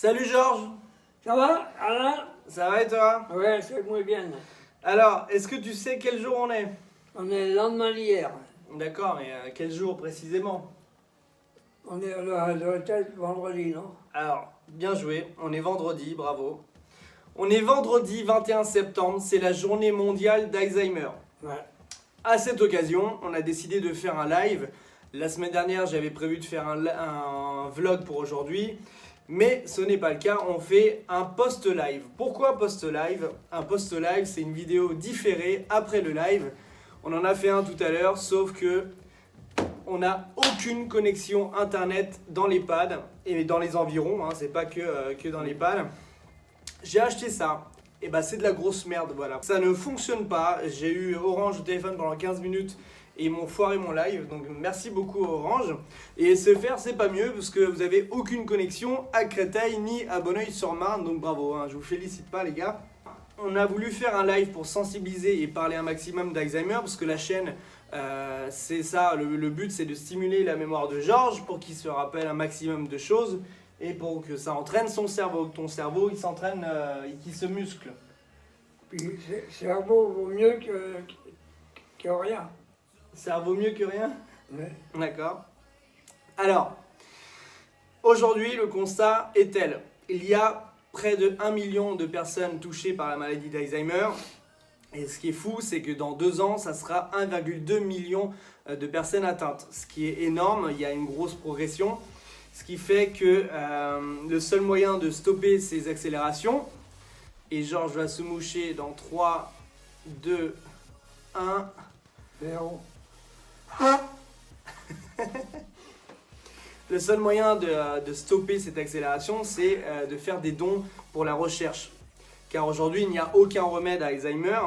Salut Georges. Ça va, Alain? Ça va et toi? Ouais, c'est moins bien. Alors, est-ce que tu sais quel jour on est? On est le lendemain d'hier. D'accord, mais quel jour précisément? On est à l'hôtel vendredi, non? Alors, bien joué, on est vendredi, bravo. On est vendredi 21 septembre, c'est la journée mondiale d'Alzheimer. Ouais. À cette occasion, on a décidé de faire un live. La semaine dernière, j'avais prévu de faire un vlog pour aujourd'hui, mais ce n'est pas le cas, on fait un post-live. Pourquoi post-live? Un post-live, c'est une vidéo différée après le live. On en a fait un tout à l'heure, sauf que on n'a aucune connexion internet dans l'EHPAD et dans les environs, hein, c'est pas que dans l'EHPAD. J'ai acheté ça, et bah c'est de la grosse merde, voilà. Ça ne fonctionne pas, j'ai eu Orange au téléphone pendant 15 minutes et ils m'ont foiré mon live, donc merci beaucoup Orange. Et SFR c'est pas mieux parce que vous avez aucune connexion à Créteil ni à Bonneuil-sur-Marne, donc bravo, hein, je vous félicite pas les gars. On a voulu faire un live pour sensibiliser et parler un maximum d'Alzheimer parce que la chaîne, c'est ça, le but c'est de stimuler la mémoire de Georges pour qu'il se rappelle un maximum de choses et pour que ça entraîne son cerveau, que ton cerveau il s'entraîne et qu'il se muscle. Puis le cerveau vaut mieux que rien. Ça vaut mieux que rien? Ouais. D'accord. Alors, aujourd'hui le constat est tel, il y a près de 1 million de personnes touchées par la maladie d'Alzheimer. Et ce qui est fou, c'est que dans 2 ans, ça sera 1,2 million de personnes atteintes. Ce qui est énorme, il y a une grosse progression. Ce qui fait que le seul moyen de stopper ces accélérations, et Georges va se moucher dans 3, 2, 1. Zéro. Le seul moyen de stopper cette accélération, c'est de faire des dons pour la recherche. Car aujourd'hui, il n'y a aucun remède à Alzheimer.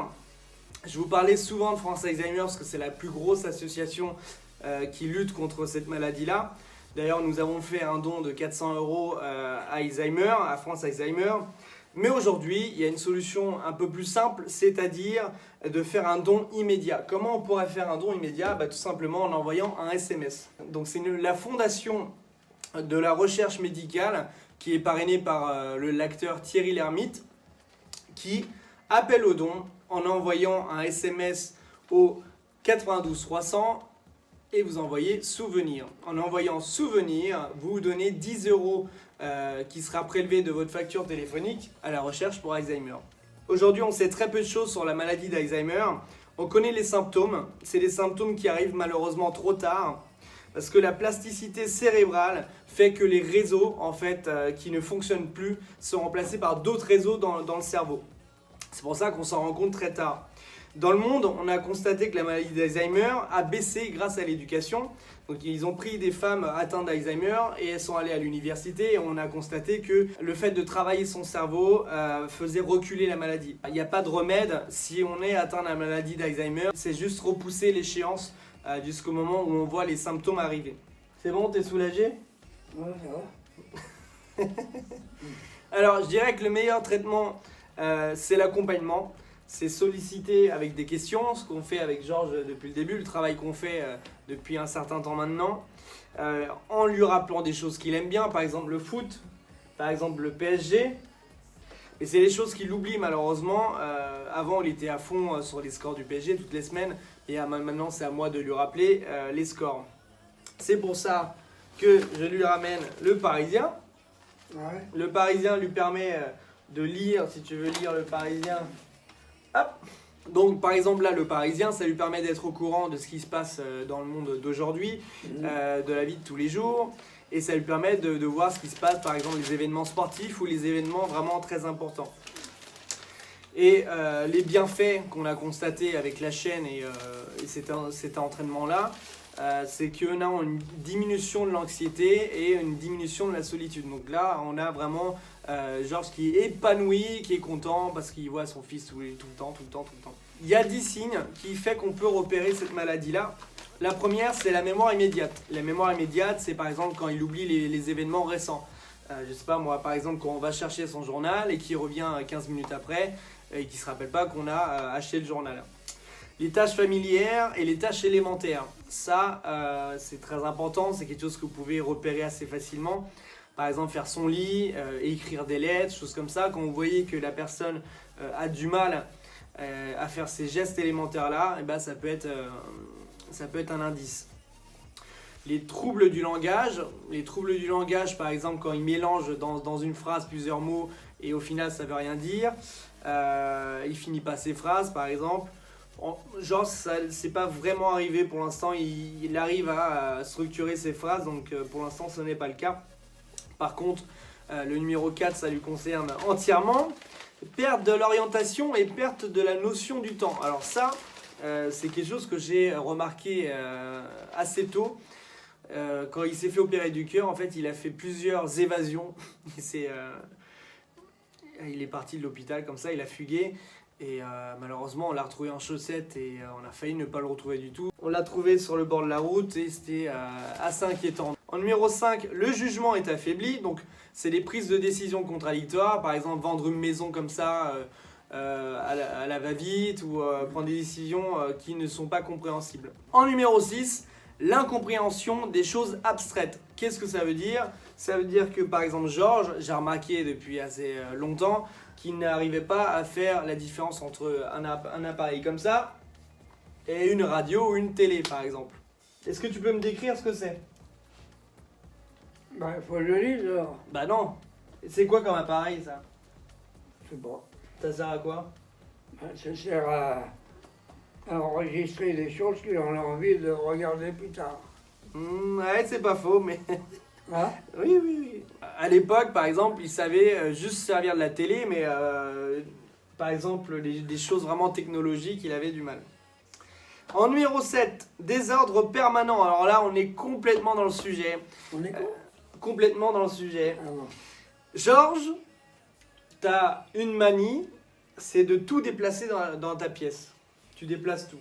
Je vous parlais souvent de France Alzheimer parce que c'est la plus grosse association qui lutte contre cette maladie-là. D'ailleurs, nous avons fait un don de 400 € à Alzheimer, à France Alzheimer. Mais aujourd'hui, il y a une solution un peu plus simple, c'est-à-dire de faire un don immédiat. Comment on pourrait faire un don immédiat? Tout simplement en envoyant un SMS. Donc c'est la fondation de la recherche médicale qui est parrainée par l'acteur Thierry Lhermitte qui appelle au don en envoyant un SMS au 92 300 et vous envoyez souvenir. En envoyant souvenir, vous donnez 10 € qui sera prélevé de votre facture téléphonique à la recherche pour Alzheimer. Aujourd'hui, on sait très peu de choses sur la maladie d'Alzheimer. On connaît les symptômes. C'est des symptômes qui arrivent malheureusement trop tard parce que la plasticité cérébrale fait que les réseaux en fait, qui ne fonctionnent plus sont remplacés par d'autres réseaux dans le cerveau. C'est pour ça qu'on s'en rend compte très tard. Dans le monde, on a constaté que la maladie d'Alzheimer a baissé grâce à l'éducation. Donc ils ont pris des femmes atteintes d'Alzheimer et elles sont allées à l'université et on a constaté que le fait de travailler son cerveau faisait reculer la maladie. Il n'y a pas de remède si on est atteint de la maladie d'Alzheimer, c'est juste repousser l'échéance jusqu'au moment où on voit les symptômes arriver. C'est bon, t'es soulagé? Ouais, ça va. Alors je dirais que le meilleur traitement c'est l'accompagnement. C'est solliciter avec des questions, ce qu'on fait avec Georges depuis le début, le travail qu'on fait depuis un certain temps maintenant, en lui rappelant des choses qu'il aime bien, par exemple le foot, par exemple le PSG. Et c'est les choses qu'il oublie malheureusement. Avant, il était à fond sur les scores du PSG toutes les semaines, et maintenant c'est à moi de lui rappeler les scores. C'est pour ça que je lui ramène le Parisien. Ouais. Le Parisien lui permet de lire, si tu veux lire le Parisien. Hop. Donc par exemple là le Parisien ça lui permet d'être au courant de ce qui se passe dans le monde d'aujourd'hui, de la vie de tous les jours, et ça lui permet de voir ce qui se passe, par exemple les événements sportifs ou les événements vraiment très importants. Et les bienfaits qu'on a constatés avec la chaîne et cet entraînement-là, c'est qu'on a une diminution de l'anxiété et une diminution de la solitude. Donc là, on a vraiment Georges qui est épanoui, qui est content parce qu'il voit son fils tout le temps. Il y a 10 signes qui font qu'on peut repérer cette maladie-là. La première, c'est la mémoire immédiate. La mémoire immédiate, c'est par exemple quand il oublie les événements récents. Je sais pas moi, par exemple quand on va chercher son journal et qu'il revient 15 minutes après et qu'il ne se rappelle pas qu'on a acheté le journal. Les tâches familières et les tâches élémentaires, ça c'est très important, c'est quelque chose que vous pouvez repérer assez facilement. par exemple faire son lit, écrire des lettres, choses comme ça. Quand vous voyez que la personne a du mal à faire ces gestes élémentaires-là, et ben ça peut être un indice. Les troubles du langage, par exemple quand il mélange dans une phrase plusieurs mots et au final ça veut rien dire, il finit pas ses phrases par exemple. Genre ça c'est pas vraiment arrivé pour l'instant, il arrive à structurer ses phrases, donc pour l'instant ce n'est pas le cas. Par contre le numéro 4 ça lui concerne entièrement. Perte de l'orientation et perte de la notion du temps. Alors ça c'est quelque chose que j'ai remarqué assez tôt. Quand il s'est fait opérer du cœur, en fait il a fait plusieurs évasions. Il est parti de l'hôpital comme ça, il a fugué. Et malheureusement, on l'a retrouvé en chaussettes et on a failli ne pas le retrouver du tout. On l'a trouvé sur le bord de la route et c'était assez inquiétant. En numéro 5, le jugement est affaibli. Donc, c'est des prises de décision contradictoires. Par exemple, vendre une maison comme ça à la va-vite ou prendre des décisions qui ne sont pas compréhensibles. En numéro 6, l'incompréhension des choses abstraites. Qu'est-ce que ça veut dire ? Ça veut dire que, par exemple, Georges, j'ai remarqué depuis assez longtemps, qu'il n'arrivait pas à faire la différence entre un appareil comme ça et une radio ou une télé par exemple. Est-ce que tu peux me décrire ce que c'est ? Bah, il faut que je lise alors. Bah non. C'est quoi comme appareil ça ? Je sais pas. Ça sert à quoi ? Bah, ça sert à enregistrer des choses qu'on a envie de regarder plus tard. Ouais, c'est pas faux, mais... Hein ? Oui. À l'époque, par exemple, il savait juste servir de la télé, mais par exemple, des choses vraiment technologiques, il avait du mal. En numéro 7, désordre permanent. Alors là, on est complètement dans le sujet. On est quoi ? Complètement dans le sujet. Ah non. Georges, t'as une manie, c'est de tout déplacer dans ta pièce. Tu déplaces tout.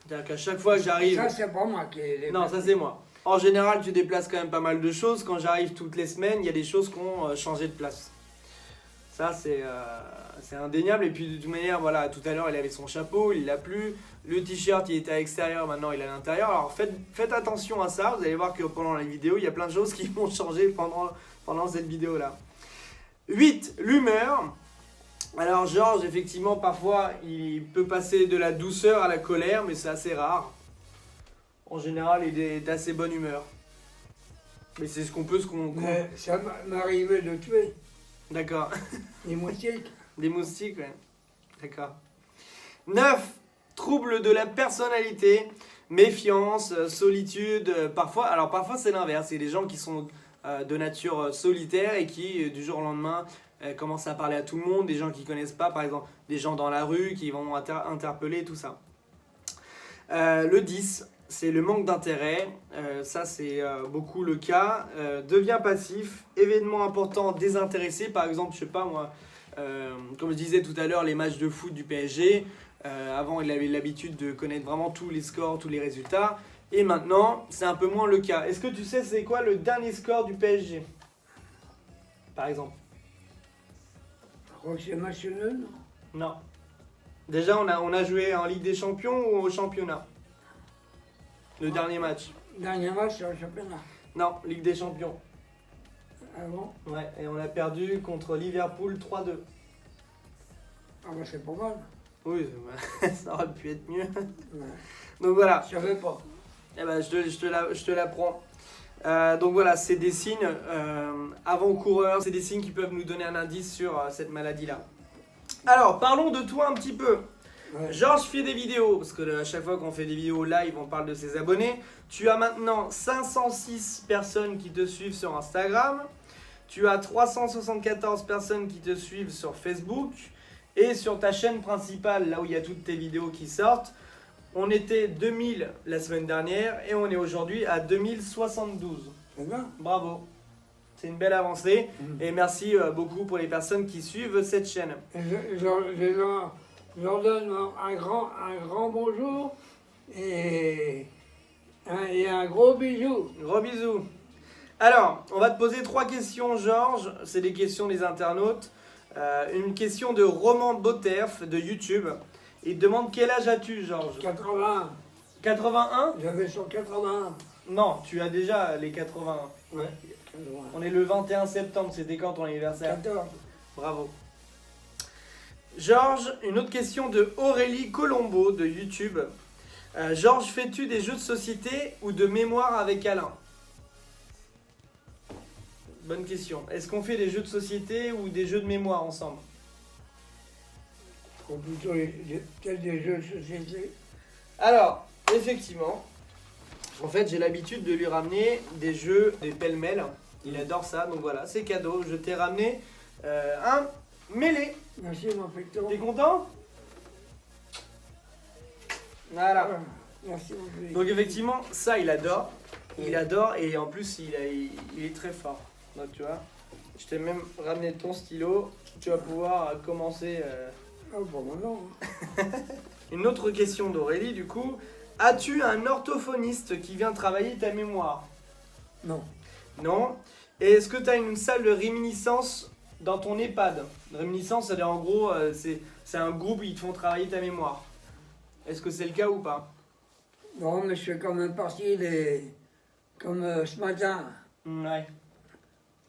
C'est-à-dire qu'à chaque fois que j'arrive... Ça, c'est pas moi qui ai... Non, ça c'est moi. En général, tu déplaces quand même pas mal de choses. Quand j'arrive toutes les semaines, il y a des choses qui ont changé de place. Ça, c'est indéniable. Et puis, de toute manière, voilà, tout à l'heure, il avait son chapeau, il l'a plus. Le t-shirt, il était à l'extérieur, maintenant, il est à l'intérieur. Alors, faites attention à ça. Vous allez voir que pendant la vidéo, il y a plein de choses qui vont changer pendant cette vidéo-là. 8. L'humeur. Alors, Georges, effectivement, parfois, il peut passer de la douceur à la colère, mais c'est assez rare. En général, il est d'assez bonne humeur. Mais c'est ce qu'on peut... Mais ça m'arrivait de tuer D'accord. des moustiques. Des moustiques, ouais. D'accord. 9. Trouble de la personnalité, méfiance, solitude. Parfois c'est l'inverse. C'est des gens qui sont de nature solitaire et qui, du jour au lendemain, commencent à parler à tout le monde. Des gens qu'ils ne connaissent pas, par exemple, des gens dans la rue qui vont interpeller, tout ça. Le 10. C'est le manque d'intérêt, ça c'est beaucoup le cas. Devient passif, événement important, désintéressé. Par exemple, je sais pas moi, comme je disais tout à l'heure, les matchs de foot du PSG. Avant, il avait l'habitude de connaître vraiment tous les scores, tous les résultats. Et maintenant, c'est un peu moins le cas. Est-ce que tu sais c'est quoi le dernier score du PSG ? Par exemple. Je crois que c'est national. Non. Déjà, on a joué en Ligue des Champions ou au championnat ? Le dernier match. Dernier match sur le championnat. Non, Ligue des Champions. Ah bon ? Ouais, et on a perdu contre Liverpool 3-2. Ah bah c'est pas mal. Oui, ça aurait pu être mieux. Ouais. Donc voilà, Je savais pas. eh ben, je te l'apprends. Donc voilà, c'est des signes avant-coureurs, c'est des signes qui peuvent nous donner un indice sur cette maladie-là. Alors, parlons de toi un petit peu. Ouais. Georges fait des vidéos, parce que à chaque fois qu'on fait des vidéos live, on parle de ses abonnés. Tu as maintenant 506 personnes qui te suivent sur Instagram. Tu as 374 personnes qui te suivent sur Facebook. Et sur ta chaîne principale, là où il y a toutes tes vidéos qui sortent, on était 2000 la semaine dernière et on est aujourd'hui à 2072. C'est bien. Bravo. C'est une belle avancée. Et merci beaucoup pour les personnes qui suivent cette chaîne. Et je leur donne un grand bonjour et un gros bisou. Gros bisous. Alors, on va te poser 3 questions, Georges. C'est des questions des internautes. Une question de Roman Boterf de YouTube. Il te demande quel âge as-tu, Georges ? 81. 81 ? J'avais sur 81. Non, tu as déjà les 81. Ouais. On est le 21 septembre, c'était quand ton anniversaire? 14. Bravo. Georges, une autre question de Aurélie Colombo de YouTube. Georges, fais-tu des jeux de société ou de mémoire avec Alain? Bonne question. Est-ce qu'on fait des jeux de société ou des jeux de mémoire ensemble? Ou plutôt peut-être des jeux de société. Alors, effectivement, en fait, j'ai l'habitude de lui ramener des jeux, des pêle-mêle. Il adore ça, donc voilà, c'est cadeau. Je t'ai ramené un mêlé. Merci, mon Victor. T'es content? Voilà. Merci, mon Victor. Donc effectivement, ça, il adore. Il adore et en plus, il est très fort. Donc tu vois, je t'ai même ramené ton stylo. Tu vas pouvoir commencer. Ah, bon, maintenant. Une autre question d'Aurélie, du coup. As-tu un orthophoniste qui vient travailler ta mémoire? Non. Non. Et est-ce que tu as une salle de réminiscence dans ton EHPAD? Réminiscence, c'est-à-dire en gros, c'est un groupe où ils te font travailler ta mémoire. Est-ce que c'est le cas ou pas? Non, mais je fais quand même partie des... Comme ce matin, Ouais.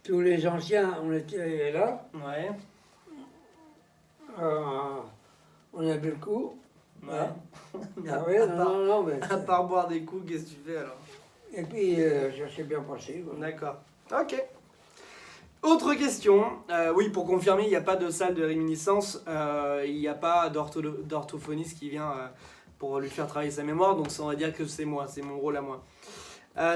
tous les anciens, on était là. Ouais. On a bu le coup. Ouais. Ah oui, non, mais... À part boire des coups, qu'est-ce que tu fais alors? Et puis, ça s'est bien passé. Voilà. D'accord. Ok. Autre question. Oui, pour confirmer, il n'y a pas de salle de réminiscence. Il n'y a pas d'orthophoniste qui vient pour lui faire travailler sa mémoire. Donc ça, on va dire que c'est moi. C'est mon rôle à moi.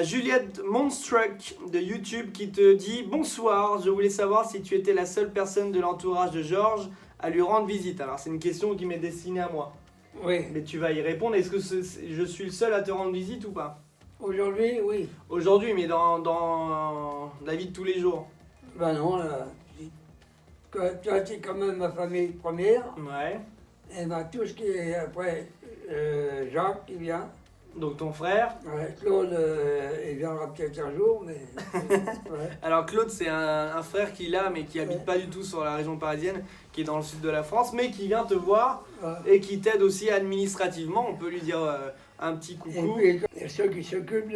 Juliette Monstruck de YouTube qui te dit « Bonsoir, je voulais savoir si tu étais la seule personne de l'entourage de Georges à lui rendre visite. » Alors c'est une question qui m'est destinée à moi. Oui. Mais tu vas y répondre. Est-ce que je suis le seul à te rendre visite ou pas? Aujourd'hui, oui. Aujourd'hui, mais dans la vie de tous les jours. Ben non, là, toi, tu es quand même ma famille première. Ouais. Et ben, tout ce qui est après, Jacques qui vient. Donc ton frère. Ouais, Claude, il viendra peut-être un jour, mais... ouais. Alors Claude, c'est un frère qu'il a, mais qui habite pas du tout sur la région parisienne, qui est dans le sud de la France, mais qui vient te voir Ouais. et qui t'aide aussi administrativement. On peut lui dire un petit coucou. Et puis, il y a ceux qui s'occupent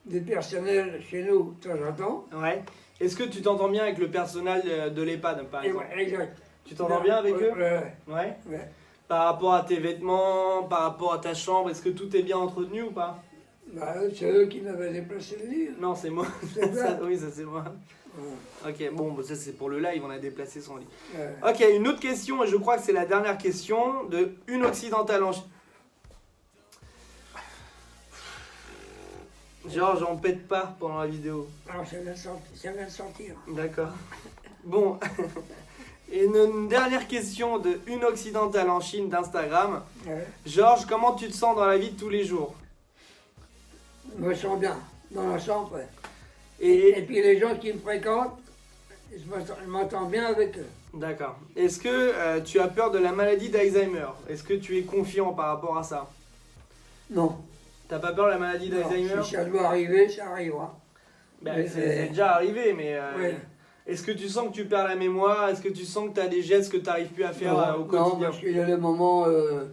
du personnel chez nous de temps en temps. Ouais. Est-ce que tu t'entends bien avec le personnel de l'EHPAD, par Et exemple? ouais, exact. Tu t'entends bien avec eux? Ouais. Ouais. Ouais. Par rapport à tes vêtements, par rapport à ta chambre, est-ce que tout est bien entretenu ou pas? Bah, c'est eux qui m'avaient déplacé le lit. Non, c'est moi. C'est Ça, ça. oui, ça c'est moi. Ouais. Ok, bon, bah, ça c'est pour le live, on a déplacé son lit. Ouais. Ok, une autre question, et je crois que c'est la dernière question, de une occidentale en... Georges, on pète pas pendant la vidéo. Alors, ça vient de sortir. D'accord. Bon, et une dernière question de une occidentale en Chine d'Instagram. Ouais. Georges, comment tu te sens dans la vie de tous les jours? Je me sens bien, dans l'ensemble. Ouais. Et Et puis les gens qui me fréquentent, je m'entends bien avec eux. d'accord. Est-ce que tu as peur de la maladie d'Alzheimer? Est-ce que tu es confiant par rapport à ça? Non. T'as pas peur de la maladie Non, d'Alzheimer? si ça doit arriver, ça arrivera. Ben, Mais, c'est déjà arrivé, mais ouais. est-ce que tu sens que tu perds la mémoire? Est-ce que tu sens que tu as des gestes que tu n'arrives plus à faire au Non, quotidien? parce qu'il y a des moments,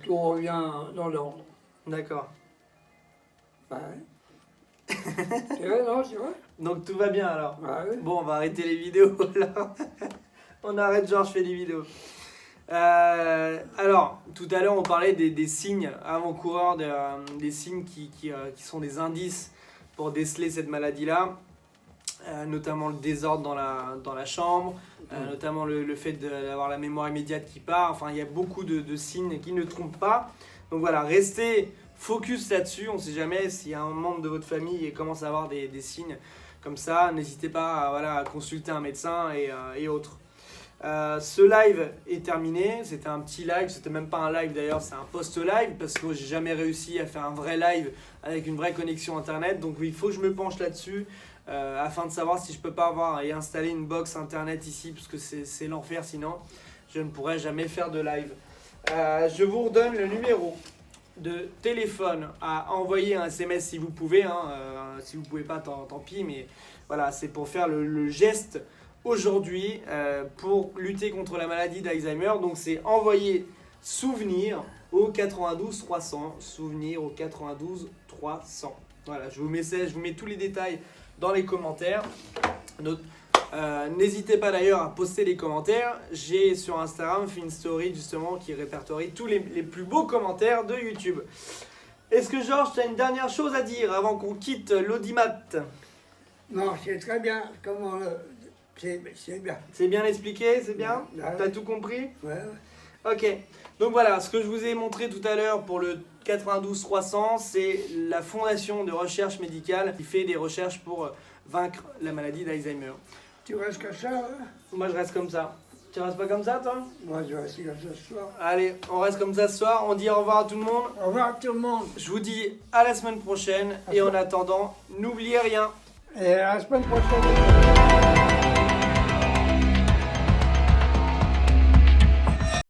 tout revient dans l'ordre. D'accord. Ouais. C'est vrai, non, c'est vrai. Donc tout va bien alors. Ouais. Bon, on va arrêter les vidéos là. On arrête, Georges fait des vidéos. Alors, tout à l'heure, on parlait des signes avant-coureurs, des signes qui sont des indices pour déceler cette maladie-là. Notamment le désordre dans la chambre, notamment le fait d'avoir la mémoire immédiate qui part. Enfin, il y a beaucoup de signes qui ne trompent pas. Donc voilà, restez focus là-dessus. On ne sait jamais s'il y a un membre de votre famille qui commence à avoir des signes comme ça. N'hésitez pas à consulter un médecin et autres. Ce live est terminé. C'était un petit live, c'était même pas un live d'ailleurs, c'est un post-live parce que j'ai jamais réussi à faire un vrai live avec une vraie connexion internet. Donc il faut que je me penche là-dessus. Afin de savoir si je peux pas avoir et installer une box internet ici parce que c'est l'enfer, sinon je ne pourrais jamais faire de live. Je vous redonne le numéro de téléphone à envoyer un SMS si vous pouvez, si vous pouvez pas tant pis, mais voilà, c'est pour faire le geste aujourd'hui pour lutter contre la maladie d'Alzheimer. Donc c'est envoyer souvenir au 92 300, souvenir au 92 300. Voilà, je vous mets tous les détails dans les commentaires. N'hésitez pas d'ailleurs à poster les commentaires. J'ai sur Instagram fait une story justement qui répertorie tous les plus beaux commentaires de YouTube. Est-ce que Georges, tu as une dernière chose à dire avant qu'on quitte l'audimat? Non, c'est très bien. Comment c'est bien. C'est bien expliqué, c'est bien? Ouais. T'as tout compris? Ouais. Ok. Donc voilà, ce que je vous ai montré tout à l'heure pour le 92-300, c'est la fondation de recherche médicale qui fait des recherches pour vaincre la maladie d'Alzheimer. Tu restes comme ça, hein? Moi, je reste comme ça. Tu restes pas comme ça, toi? Moi, je reste comme ça ce soir. Allez, on reste comme ça ce soir. On dit au revoir à tout le monde. Au revoir tout le monde. Je vous dis à la semaine prochaine. Et en attendant, n'oubliez rien. Et à la semaine prochaine.